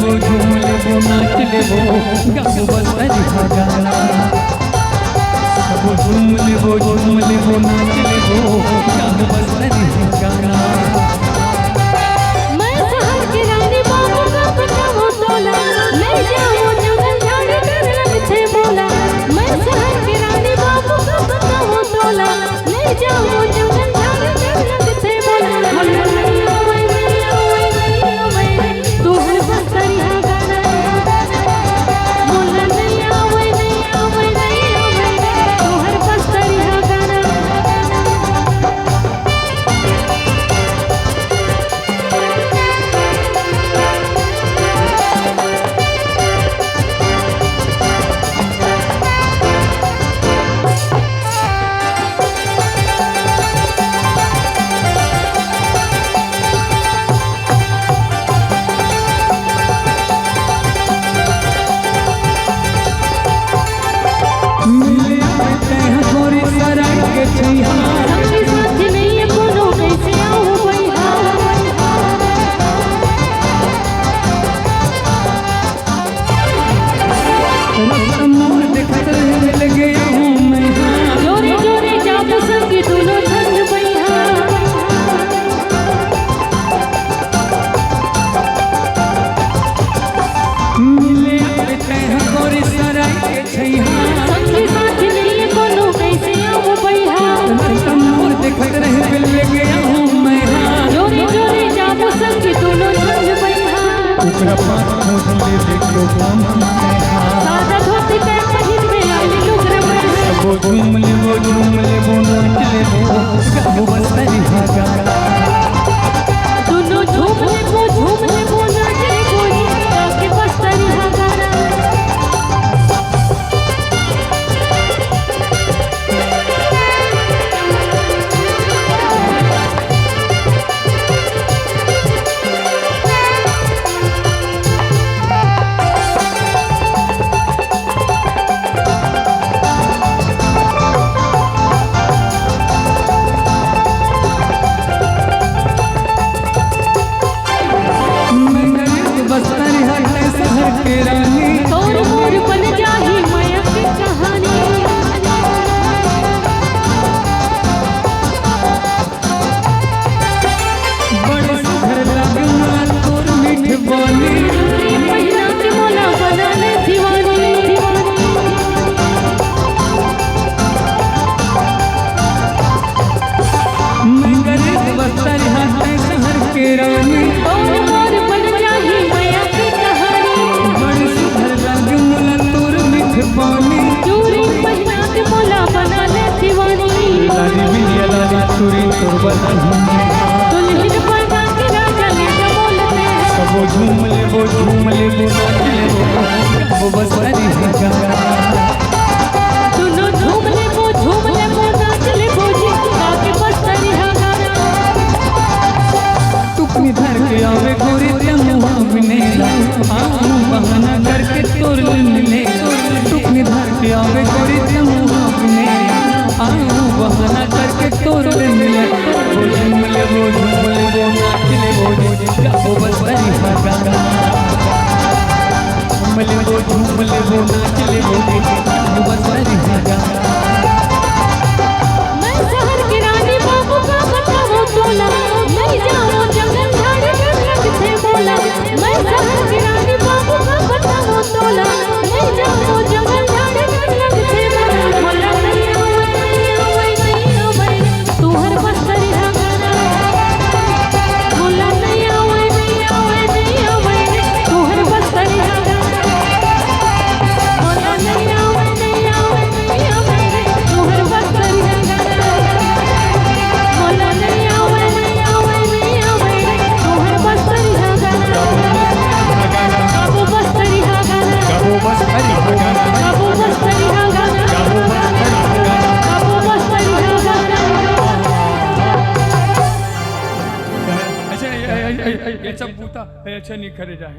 लेबो झूम लेबो नाच लेबो गाबो बस्तरिया गाना सबो झूम लेबो नाच लेबो गाबो बस्तरिया गाना मैं शहर की रानी बाबू का बताओ तोला ले जाओ जंगल झाड़ कर रंग थे बोला मैं शहर की रानी बाबू का बताओ तोला ले जाओ जंगल झाड़ कर रंग थे बोला तू हर बस्तरिया गाना बोला नहीं आवे तू हर बस्तरिया गाना झूम लेबो नाच लेबो गाबो बस्तरिया गाना दोनों झूम लेबो नाच लेबो गाके बस्तरिया गाना सबो झूम लेबो नाच लेबो गाबो बस्तरिया गाना दोनों झूम लेबो नाच लेबो गाके बस्तरिया गाना टुकनी धर के आवे गोरी तमुआ बिनेला आऊं बहाना करके तोर मिले टुकनी धर के आवे गोरी तमुआ बिनेला आऊं बहाना करके तोर मिले झूम लेबो नाच लेबो गाबो बस्तरिया गाना झूम लेबो नाच लेबो गाबो बस्तरिया गाना मैं शहर की रानी बाबू का बताओ तोला ले जाओ जंगल झाड़ कर रंग थे बोला मैं शहर की रानी बाबू का बताओ तोला ले जाओ जंगल झाड़ कर रंग थे बोला नहीं आवे तू हर बस्तरिया गाना बोला नहीं आवे तू हर बस्तरिया गाना बोला नहीं आवे तू हर बस्तरिया गाना बोला नहीं आवे तू हर बस्तरिया गाना गाबो बस्तरिया गाना गाबो बस्तरिया गाना गाबो बस्तरिया गाना गाबो बस्तरिया गाना अच्छा याचा बूता अच्छा नहीं करे जाए